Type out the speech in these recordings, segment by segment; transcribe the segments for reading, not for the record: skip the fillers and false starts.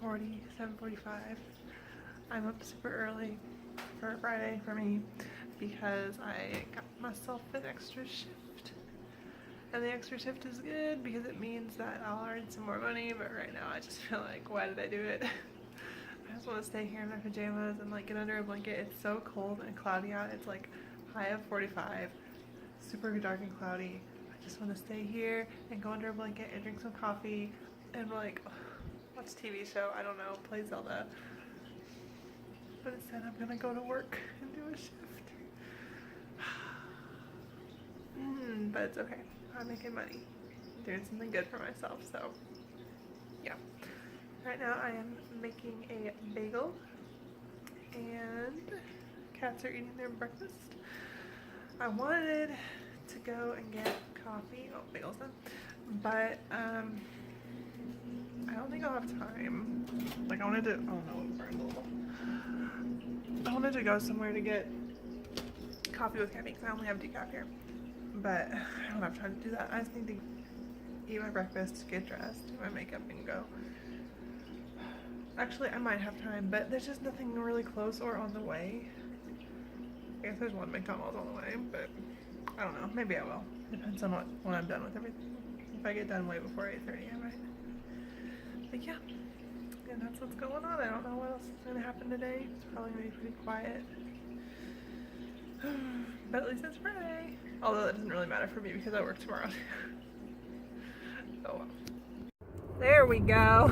7:40, 7:45. I'm up super early for Friday for me because I got myself an extra shift. And the extra shift is good because it means that I'll earn some more money, but right now I just feel like, why did I do it? I just want to stay here in my pajamas and like get under a blanket. It's so cold and cloudy out. It's like high of 45, super dark and cloudy. I just want to stay here and go under a blanket and drink some coffee and like watch a TV show, I don't know, play Zelda. But instead I'm gonna go to work and do a shift. But it's okay. I'm making money. I'm doing something good for myself, so yeah. Right now I am making a bagel and cats are eating their breakfast. I wanted to go and get coffee. Oh, bagel's done. But I don't think I'll have time. Like I wanted to, oh no, it burned a little. I wanted to go somewhere to get coffee with caffeine because I only have decaf here. But I don't have time to do that. I just need to eat my breakfast, get dressed, do my makeup, and go. Actually, I might have time, but there's just nothing really close or on the way. I guess there's one McDonald's on the way, but I don't know. Maybe I will. Depends on when I'm done with everything. If I get done way before 8:30, I might. But yeah, and that's what's going on. I don't know what else is going to happen today. It's probably going to be pretty quiet. But at least it's Friday. Although that doesn't really matter for me because I work tomorrow. Oh well. There we go.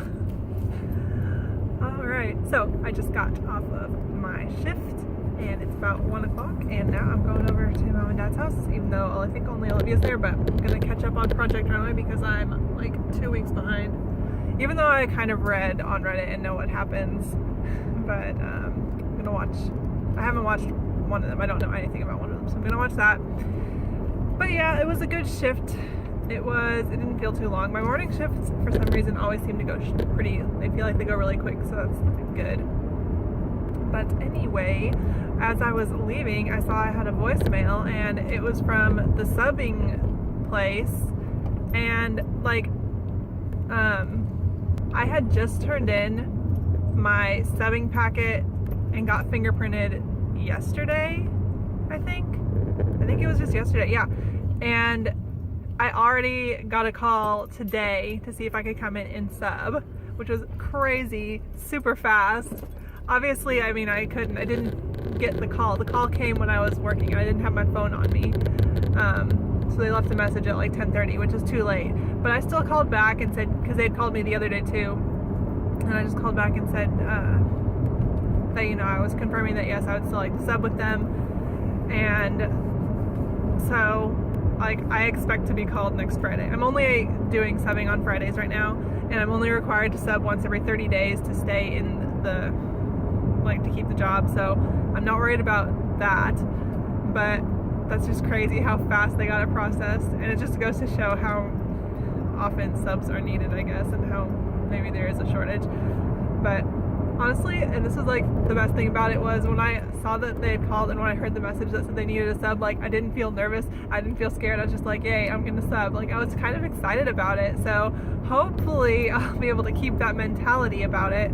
Alright, so I just got off of my shift and it's about 1 o'clock and now I'm going over to Mom and Dad's house, even though I think only Olivia's there, but I'm going to catch up on Project Runway because I'm like 2 weeks behind. Even though I kind of read on Reddit and know what happens, but I'm going to watch, I haven't watched one of them, I don't know anything about one of them, so I'm going to watch that. But yeah, it was a good shift. It didn't feel too long. My morning shifts, for some reason, always seem to go they feel like they go really quick, so that's good. But anyway, as I was leaving, I saw I had a voicemail, and it was from the subbing place, and like, I had just turned in my subbing packet and got fingerprinted yesterday, I think it was just yesterday, yeah, and I already got a call today to see if I could come in and sub, which was crazy, super fast. Obviously, I mean, I didn't get the call. The call came when I was working. I didn't have my phone on me. So they left a message at like 10:30, which is too late. But I still called back and said, because they had called me the other day too, and I just called back and said that, you know, I was confirming that yes, I would still like to sub with them. And so, like, I expect to be called next Friday. I'm only doing subbing on Fridays right now, and I'm only required to sub once every 30 days to stay in the, like, to keep the job, so I'm not worried about that. But that's just crazy how fast they got it processed, and it just goes to show how often subs are needed, I guess, and how maybe there is a shortage. But honestly, and this was like the best thing about it, was when I saw that they had called and when I heard the message that said they needed a sub, like, I didn't feel nervous, I didn't feel scared, I was just like, yay, I'm gonna sub. Like, I was kind of excited about it, so hopefully I'll be able to keep that mentality about it,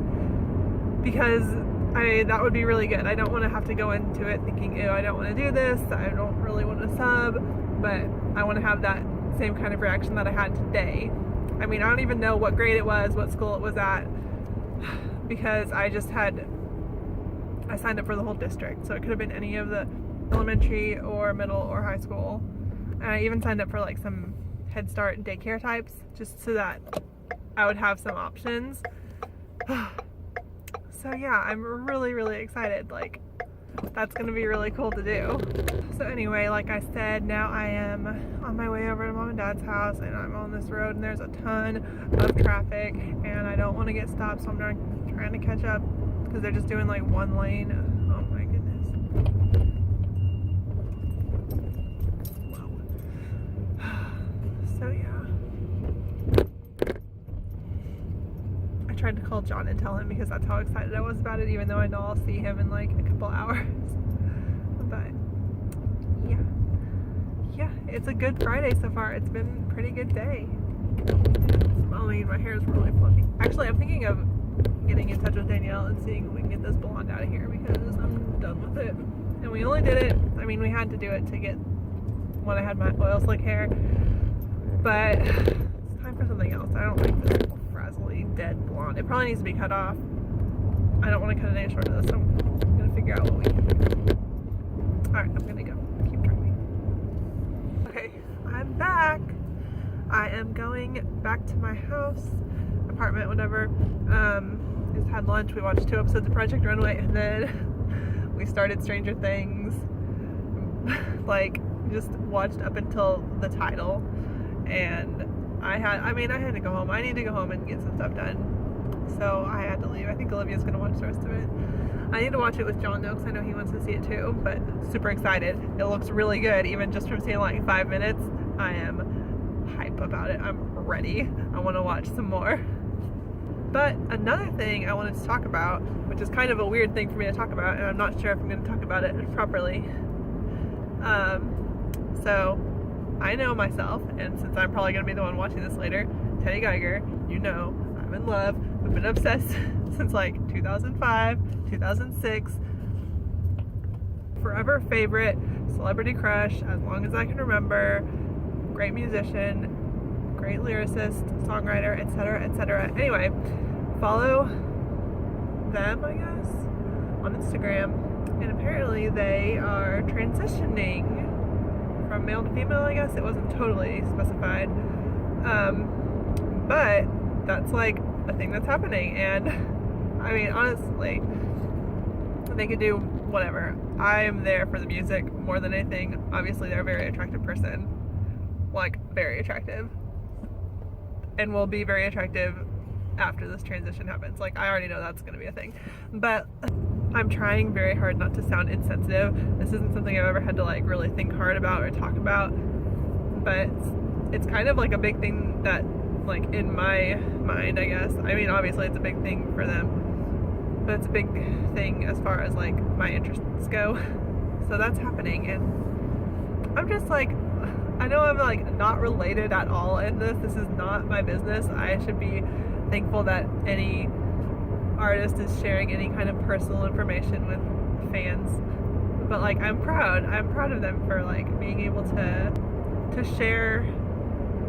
because that would be really good. I don't want to have to go into it thinking, ew, I don't want to do this, I don't really want to sub, but I want to have that same kind of reaction that I had today. I mean, I don't even know what grade it was, what school it was at, because I signed up for the whole district, so it could have been any of the elementary or middle or high school. And I even signed up for like some Head Start and daycare types, just so that I would have some options. So yeah, I'm really, really excited. Like, that's gonna be really cool to do. So anyway, like I said, now I am on my way over to Mom and Dad's house, and I'm on this road and there's a ton of traffic and I don't want to get stopped, so I'm trying to catch up because they're just doing like one lane. Oh my goodness. So yeah, I tried to call John and tell him because that's how excited I was about it, even though I know I'll see him in like a couple hours. But yeah, it's a good Friday so far. It's been a pretty good day. It's smelly, my hair is really fluffy. Actually, I'm thinking of getting in touch with Danielle and seeing if we can get this blonde out of here because I'm done with it. And we only did it, I mean, we had to do it to get when I had my oil slick hair, but it's time for something else. I don't like this frazzly dead blonde. It probably needs to be cut off. I don't want to cut it any shorter though, so I'm gonna figure out what we can do. Alright, I'm gonna go. Keep driving. Okay, I'm back. I am going back to my house, apartment, whatever. Just had lunch. We watched 2 episodes of Project Runway, and then we started Stranger Things. Like, just watched up until the title, and I had to go home. I need to go home and get some stuff done, so I had to leave. I think Olivia's gonna watch the rest of it. I need to watch it with John though, because I know he wants to see it too, but super excited. It looks really good, even just from seeing like 5 minutes. I am hype about it. I'm ready. I want to watch some more. But another thing I wanted to talk about, which is kind of a weird thing for me to talk about, and I'm not sure if I'm going to talk about it properly. So I know myself, and since I'm probably going to be the one watching this later, Teddy Geiger, you know, I'm in love. I've been obsessed since like 2005, 2006. Forever favorite, celebrity crush, as long as I can remember. Great musician, great lyricist, songwriter, etc., etc. Anyway, follow them, I guess, on Instagram, and apparently they are transitioning from male to female, I guess. It wasn't totally specified, but that's like a thing that's happening, and I mean, honestly, they could do whatever. I am there for the music more than anything. Obviously, they're a very attractive person, like very attractive, and will be very attractive after this transition happens. Like, I already know that's going to be a thing, but I'm trying very hard not to sound insensitive. This isn't something I've ever had to like really think hard about or talk about, but it's kind of like a big thing that, like, in my mind, I guess. I mean, obviously it's a big thing for them, but it's a big thing as far as like my interests go. So that's happening, and I'm just like, I know I'm like not related at all in this. This is not my business. I should be thankful that any artist is sharing any kind of personal information with fans. But like, I'm proud of them for like being able to share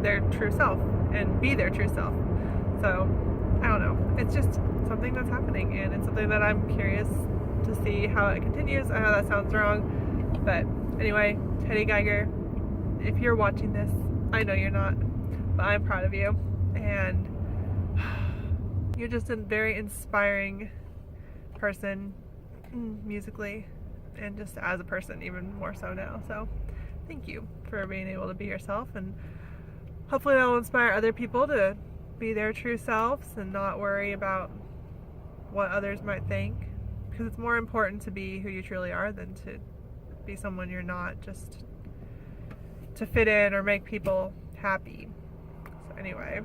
their true self and be their true self. So I don't know. It's just something that's happening, and it's something that I'm curious to see how it continues. I know that sounds wrong, but anyway, Teddy Geiger, if you're watching this, I know you're not, but I'm proud of you, and you're just a very inspiring person musically, and just as a person even more so now. So thank you for being able to be yourself, and hopefully that will inspire other people to be their true selves and not worry about what others might think, because it's more important to be who you truly are than to be someone you're not, just to fit in or make people happy. So anyway,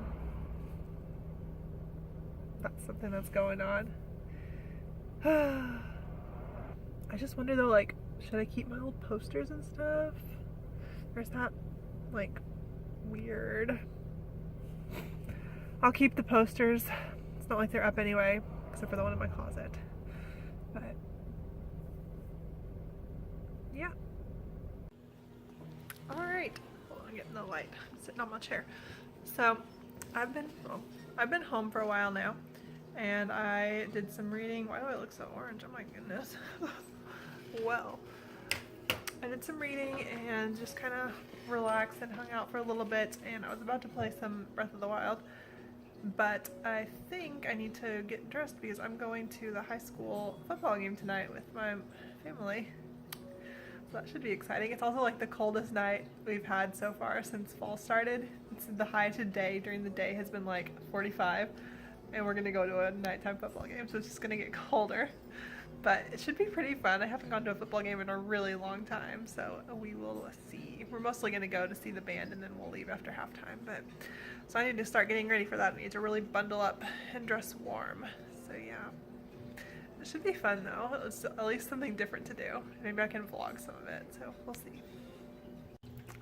that's something that's going on. I just wonder though, like, should I keep my old posters and stuff? Or is that like weird? I'll keep the posters. It's not like they're up anyway, except for the one in my closet. But yeah. Alright, hold on, I'm getting the light. I'm sitting on my chair. So I've been home for a while now, and I did some reading. Why do I look so orange? Oh my goodness. Well, I did some reading and just kind of relaxed and hung out for a little bit, and I was about to play some Breath of the Wild, but I think I need to get dressed because I'm going to the high school football game tonight with my family. So that should be exciting. It's also like the coldest night we've had so far since fall started. It's the high today during the day has been like 45, and we're gonna go to a nighttime football game, so it's just gonna get colder. But it should be pretty fun. I haven't gone to a football game in a really long time, so we will see. We're mostly gonna go to see the band, and then we'll leave after halftime. But so I need to start getting ready for that. I need to really bundle up and dress warm. So yeah. It should be fun though. It's at least something different to do. Maybe I can vlog some of it, so we'll see.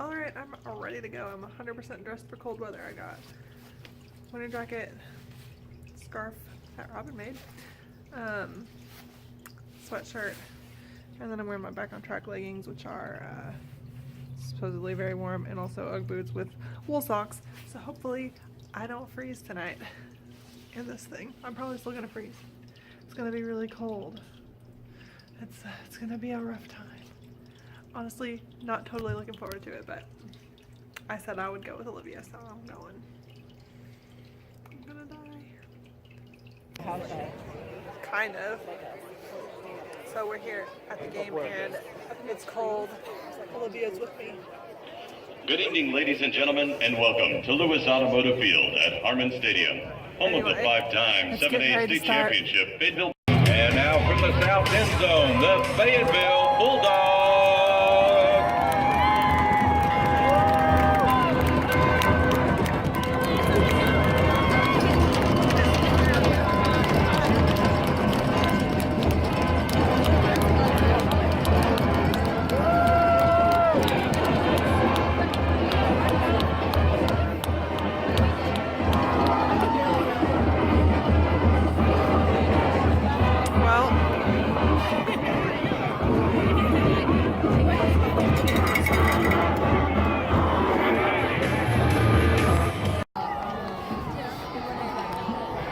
Alright, I'm ready to go. I'm 100% dressed for cold weather. I got winter jacket, scarf, that Robin made. Sweatshirt, and then I'm wearing my Back on Track leggings, which are supposedly very warm, and also Ugg boots with wool socks. So hopefully I don't freeze tonight in this thing. I'm probably still gonna freeze. It's gonna be really cold. It's gonna be a rough time. Honestly, not totally looking forward to it, but I said I would go with Olivia, so I'm going. I'm gonna die. Kind of. So we're here at the game and it's cold. Olivia's with me. Good evening, ladies and gentlemen, and welcome to Lewis Automotive Field at Harmon Stadium, home of the five-time 7A state championship Fayetteville. And now from the south end zone, the Fayetteville Bulldogs.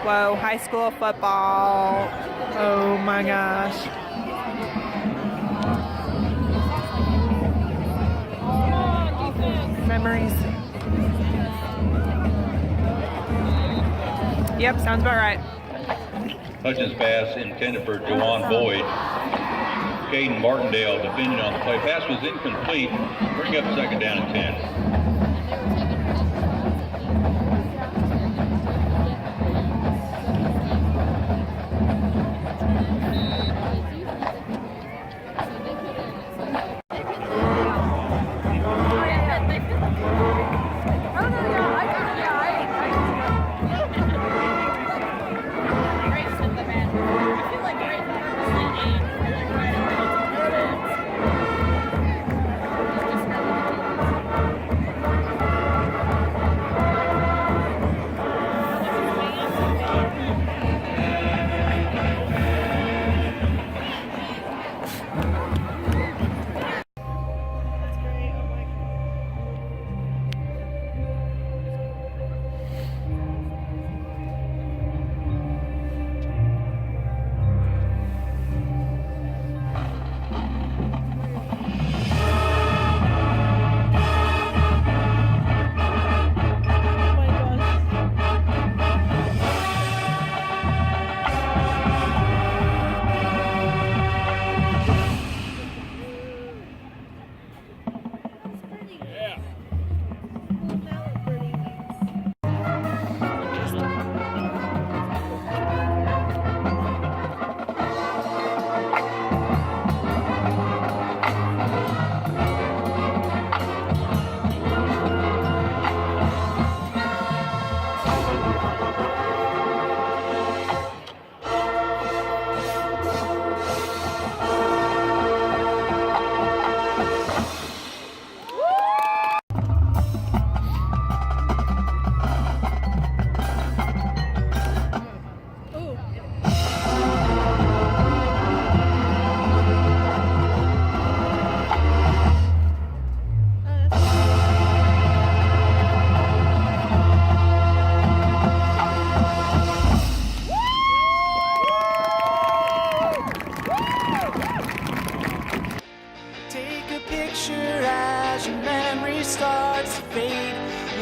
Whoa, high school football. Oh my gosh. Memories. Yep, sounds about right. Hutchins pass intended for Jawan Boyd. Caden Martindale defending on the play. Pass was incomplete. Bring up second down and 10.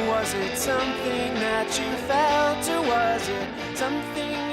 Was it something that you felt, or was it something